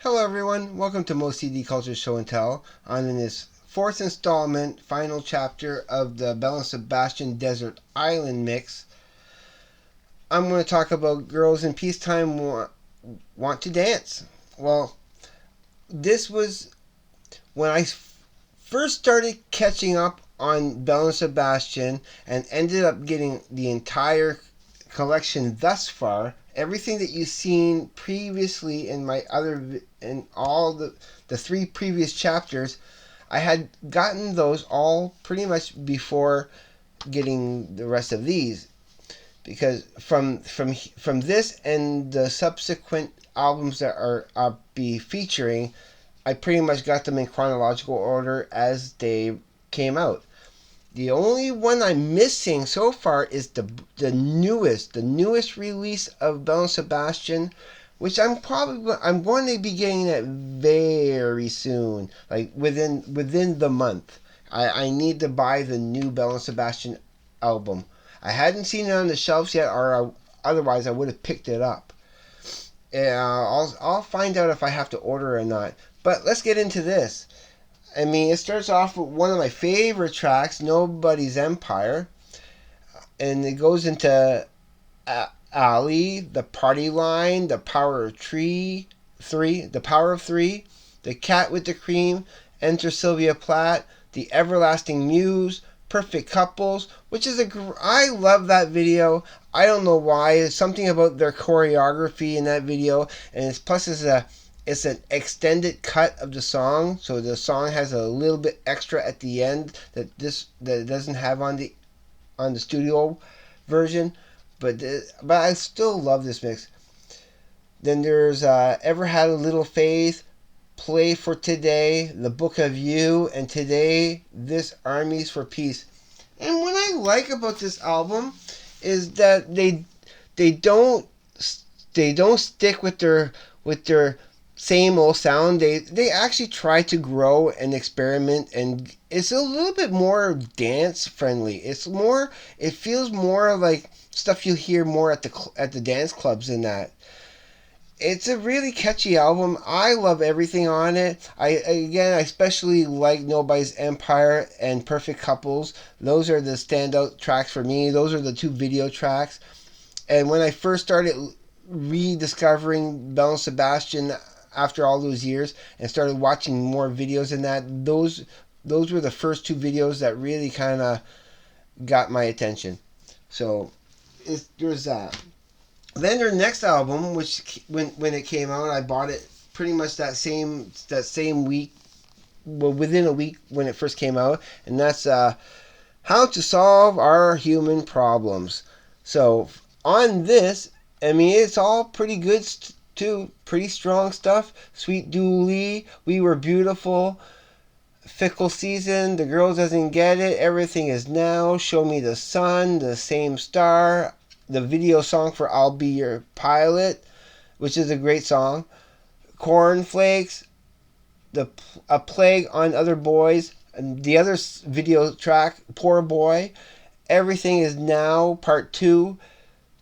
Hello everyone, welcome to Moe'S CD Culture Show and Tell on this fourth installment, final chapter of the Belle Sebastian Desert Island mix. I'm going to talk about girls in peacetime want to dance. Well, this was when I first started catching up on Belle Sebastian and ended up getting the entire collection thus far. Everything that you've seen previously in all the three previous chapters, I had gotten those all pretty much before getting the rest of these, because from this and the subsequent albums that I'll be featuring, I pretty much got them in chronological order as they came out. The only one I'm missing so far is the newest release of Belle Sebastian, which I'm going to be getting it very soon, like within the month. I need to buy the new Belle Sebastian album. I hadn't seen it on the shelves yet, or otherwise I would have picked it up. I'll find out if I have to order or not. But let's get into this. I mean, it starts off with one of my favorite tracks, Nobody's Empire, and it goes into Ali, the Party Line, the Power of Three, the Power of Three, the Cat with the Cream, Enter Sylvia Plath, the Everlasting Muse, Perfect Couples, which is I love that video. I don't know why. It's something about their choreography in that video, and it's an extended cut of the song, so the song has a little bit extra at the end that it doesn't have on the studio version, but I still love this mix. Then there's Ever Had a Little Faith, Play for Today, The Book of You, and Today This Armies for Peace. And what I like about this album is that they don't stick with their same old sound. They actually try to grow and experiment, and it's a little bit more dance friendly. It feels more like stuff you hear more at the dance clubs than that. It's a really catchy album. I love everything on it. I especially like Nobody's Empire and Perfect Couples. Those are the standout tracks for me. Those are the two video tracks. And when I first started rediscovering Belle Sebastian after all those years and started watching more videos in that, those were the first two videos that really kind of got my attention. So there's that. Then their next album, which when it came out, I bought it pretty much that same week, well, within a week when it first came out, and that's How to Solve Our Human Problems. So on this, I mean, it's all pretty good too, pretty strong stuff. Sweet Dooley, We Were Beautiful, Fickle Season, The Girl Doesn't Get It, Everything Is Now, Show Me the Sun, The Same Star, the video song for I'll Be Your Pilot, which is a great song, Cornflakes, A Plague on Other Boys, and the other video track, Poor Boy, Everything Is Now, Part 2,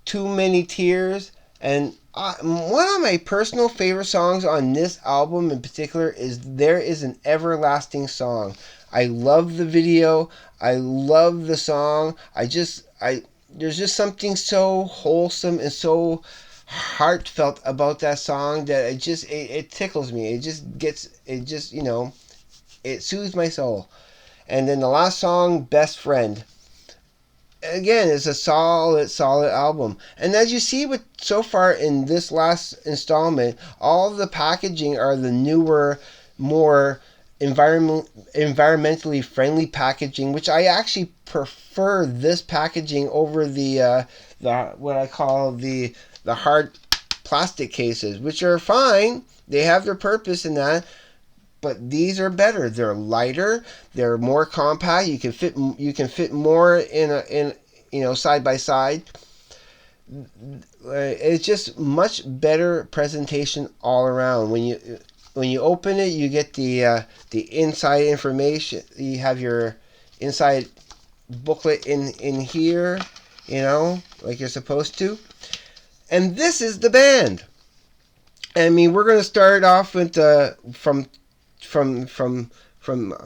Too Many Tears, and one of my personal favorite songs on this album in particular is There Is an Everlasting Song. I love the video. I love the song. There's just something so wholesome and so heartfelt about that song that it tickles me. It soothes my soul. And then the last song, Best Friend. Again, it's a solid album. And as you see with so far in this last installment, all of the packaging are the newer, more environmentally friendly packaging, which I actually prefer this packaging over the what I call the hard plastic cases, which are fine. They have their purpose in that. But these are better. They're lighter. They're more compact. You can fit more in side by side. It's just much better presentation all around. When you open it, you get the inside information. You have your inside booklet in here, like you're supposed to. And this is the band. I mean, we're gonna start off with from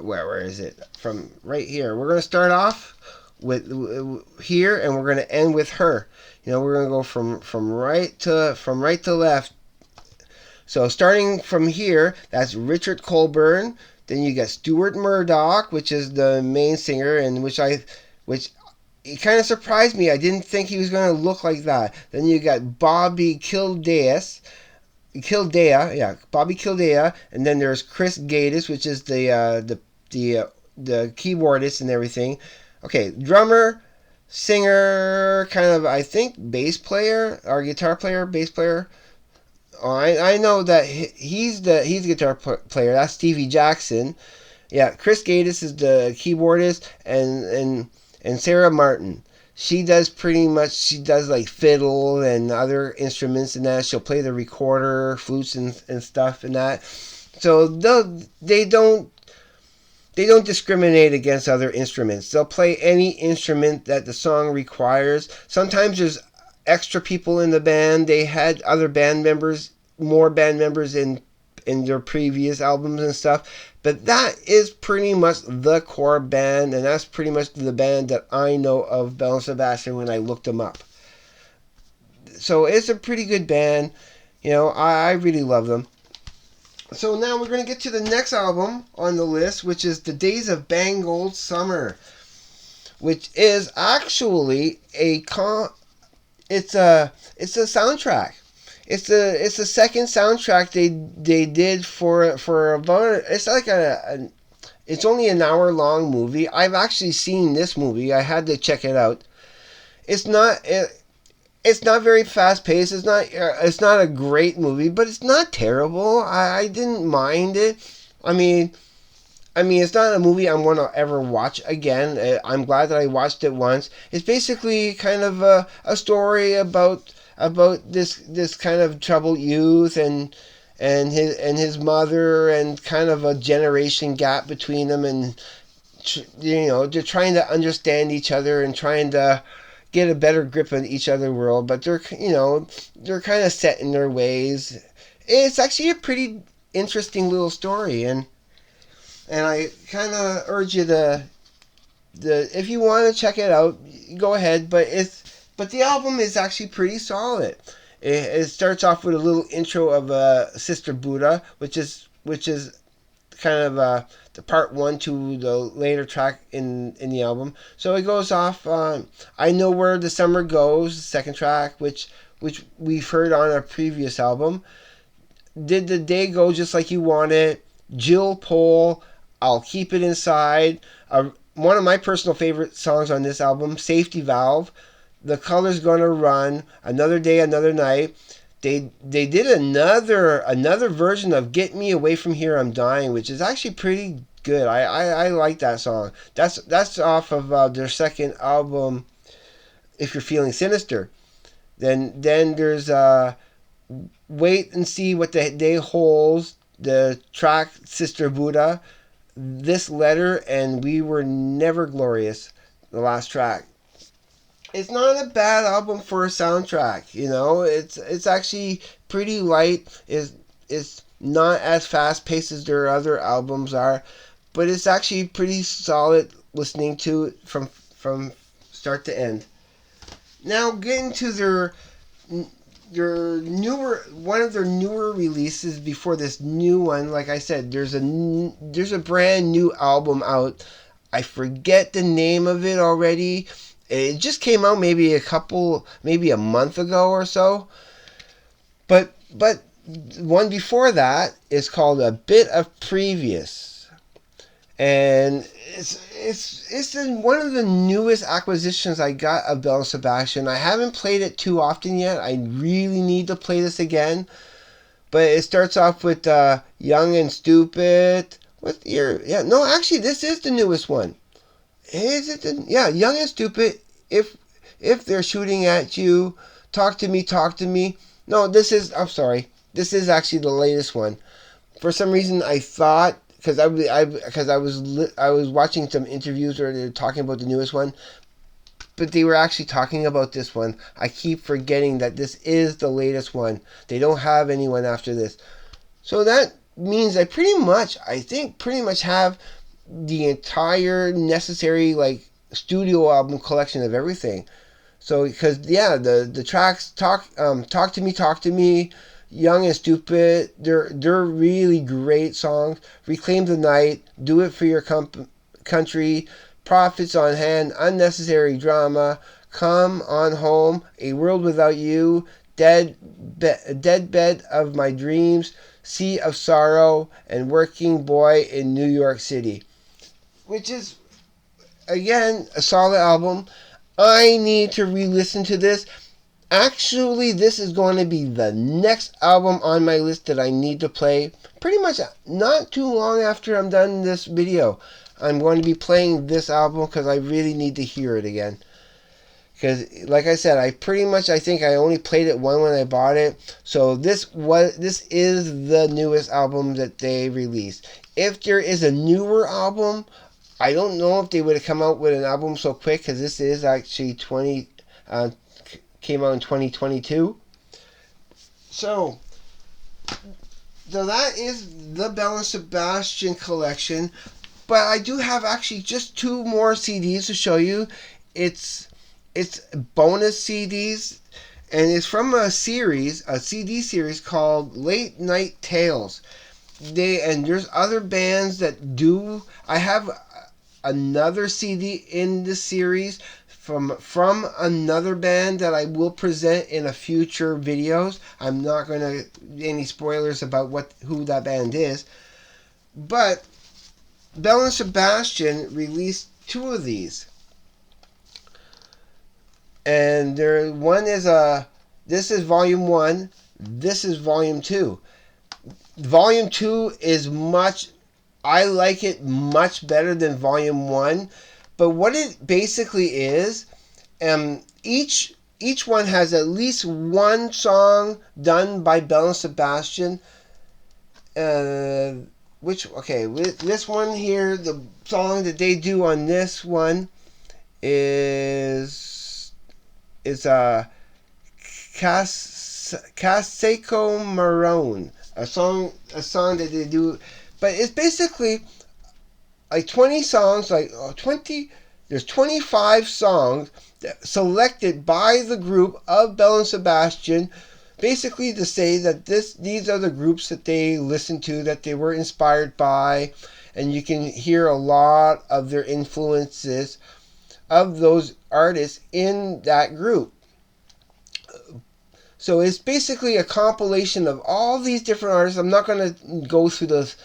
where is it? From right here. We're gonna start off with here, and we're gonna end with her. We're gonna go from right to left. So starting from here, that's Richard Colburn. Then you got Stuart Murdoch, which is the main singer, and which it kind of surprised me. I didn't think he was going to look like that. Then you got Bobby Bobby Kildea, and then there's Chris Gatiss, which is the keyboardist and everything. Okay, drummer, singer, kind of I think bass player or guitar player, bass player. Oh, I know that he's the guitar player. That's Stevie Jackson. Yeah, Chris Gatiss is the keyboardist, and Sarah Martin. She does like fiddle and other instruments and that. She'll play the recorder, flutes and stuff and that. So they don't discriminate against other instruments. They'll play any instrument that the song requires. Sometimes there's extra people in the band. They had other band members, more band members in their previous albums and stuff. But that is pretty much the core band, and that's pretty much the band that I know of Belle Sebastian when I looked them up. So it's a pretty good band. I really love them. So now we're going to get to the next album on the list, which is The Days of Bagnold Summer, which is actually it's a soundtrack. It's the second soundtrack they did for about, it's like it's only an hour long movie. I've actually seen this movie. I had to check it out. It's not it's not very fast paced. It's not a great movie, but it's not terrible. I didn't mind it. I mean, it's not a movie I'm going to ever watch again. I'm glad that I watched it once. It's basically kind of a story about this kind of troubled youth and his mother, and kind of a generation gap between them, and they're trying to understand each other and trying to get a better grip on each other world, but they're kind of set in their ways. It's actually a pretty interesting little story, and I kind of urge you to if you want to check it out, go ahead. But the album is actually pretty solid. It starts off with a little intro of Sister Buddha, which is kind of the part one to the later track in the album. So it goes off. I Know Where the Summer Goes, the second track, which we've heard on a previous album. Did the Day Go Just Like You Want It? Jill Pole, I'll Keep It Inside. One of my personal favorite songs on this album, Safety Valve. The Color's Gonna Run, Another Day, Another Night. They did another version of Get Me Away From Here, I'm Dying, which is actually pretty good. I like that song. That's off of their second album, If You're Feeling Sinister. Then there's Wait and See What the Day Holds, the track Sister Buddha, This Letter, and We Were Never Glorious, the last track. It's not a bad album for a soundtrack. It's actually pretty light. It's not as fast paced as their other albums are, but it's actually pretty solid listening to it from start to end. Now getting to their newer one of their newer releases before this new one. Like I said, there's a brand new album out. I forget the name of it already. It just came out maybe a month ago or so. But one before that is called A Bit of Previous. And it's one of the newest acquisitions I got of Belle Sebastian. I haven't played it too often yet. I really need to play this again. But it starts off with Young and Stupid. What year? Yeah, no, actually this is the newest one. Is it? Young and Stupid. If they're shooting at you, talk to me. No, I'm sorry. This is actually the latest one. For some reason, I thought because I was watching some interviews where they're talking about the newest one. but they were actually talking about this one. I keep forgetting that this is the latest one. They don't have anyone after this. So that means I pretty much have the entire necessary like studio album collection of everything. So because the tracks talk to me, Young and Stupid, they're really great songs. Reclaim the Night, Do It for Your Country, Profits on Hand, Unnecessary Drama, Come on Home, A World Without You, Deadbed of My Dreams, Sea of Sorrow, and Working Boy in New York City. Which is, again, a solid album. I need to re-listen to this. Actually, this is going to be the next album on my list that I need to play. Pretty much not too long after I'm done this video. I'm going to be playing this album because I really need to hear it again. Because, like I said, I think I only played it when I bought it. So this is the newest album that they released. If there is a newer album, I don't know if they would have come out with an album so quick, because this is actually came out in 2022. So that is the Belle Sebastian collection. But I do have actually just 2 more CDs to show you. It's bonus CDs, and it's from a CD series called LateNightTales. There's other bands that do. I have another CD in the series from another band that I will present in a future videos. I'm not going to any spoilers about who that band is, but Belle Sebastian released 2 of these, and one is this is volume 1, this is volume 2. Volume 2 is I like it much better than Volume 1. But what it basically is, each one has at least one song done by Belle Sebastian. With this one here, the song that they do on this one is Caseco Marone. A song that they do, but it's basically like 20 songs, there's 25 songs selected by the group of Belle Sebastian, basically to say that these are the groups that they listened to, that they were inspired by, and you can hear a lot of their influences of those artists in that group. So it's basically a compilation of all these different artists. I'm not going to go through the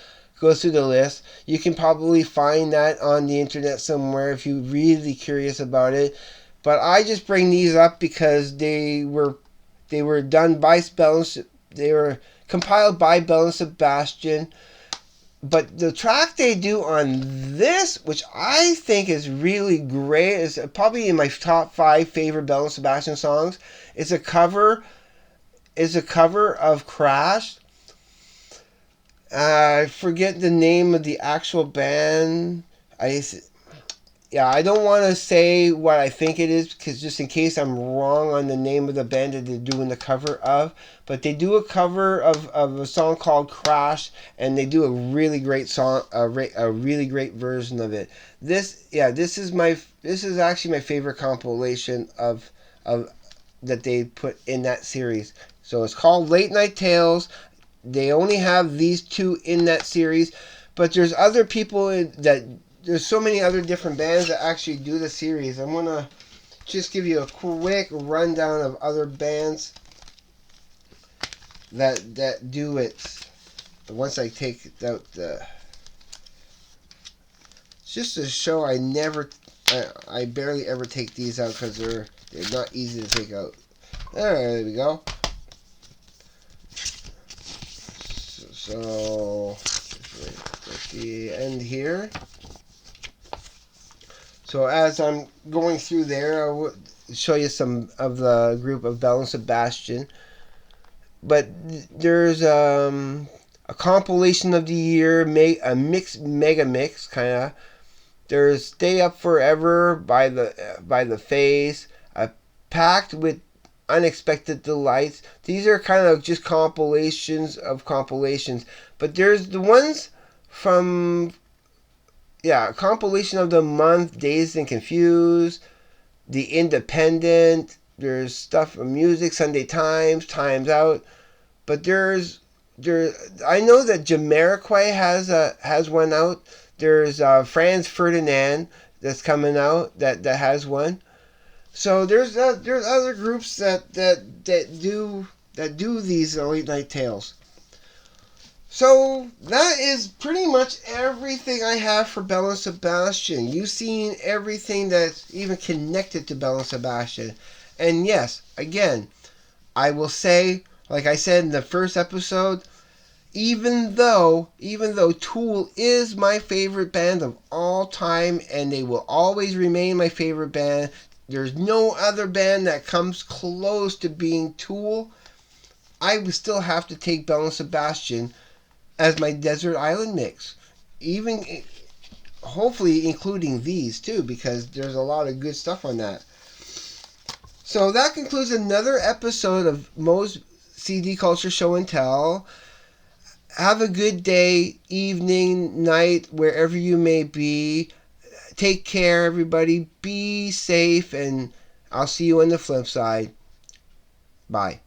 list. You can probably find that on the internet somewhere if you're really curious about it. But I just bring these up because they were done by they were compiled by Belle Sebastian. But the track they do on this, which I think is really great, is probably in my top 5 favorite Belle Sebastian songs. It's a cover of Crash. I forget the name of the actual band. I don't want to say what I think it is, because just in case I'm wrong on the name of the band that they're doing the cover of. But they do a cover of a song called Crash, and they do a really great song, a really great version of it. This is actually my favorite compilation of that they put in that series. So it's called LateNightTales. They only have these 2 in that series, but there's other people there's so many other different bands that actually do the series. I'm gonna just give you a quick rundown of other bands that do it. Once I take out just to show, I barely ever take these out because they're not easy to take out. There we go. So at the end here. So as I'm going through there, I will show you some of the group of Belle Sebastian. But there's a compilation of the year, a mega mix kind of, There's Stay Up Forever by the Face, Packed with Unexpected Delights. These are kind of just compilations of compilations. But there's the ones from, compilation of the month, Dazed and Confused, The Independent. There's stuff from music, Sunday Times, Times Out. But I know that Jamiroquai has one out. There's Franz Ferdinand that's coming out that has one. So there's other groups that do these late night tales. So that is pretty much everything I have for Belle Sebastian. You've seen everything that's even connected to Belle Sebastian. And yes, again, I will say, like I said in the first episode, even though Tool is my favorite band of all time and they will always remain my favorite band, there's no other band that comes close to being Tool, I would still have to take Belle Sebastian as my desert island mix. Even hopefully including these too, because there's a lot of good stuff on that. So that concludes another episode of Moe'S CD Culture Show and Tell. Have a good day, evening, night, wherever you may be. Take care, everybody. Be safe, and I'll see you on the flip side. Bye.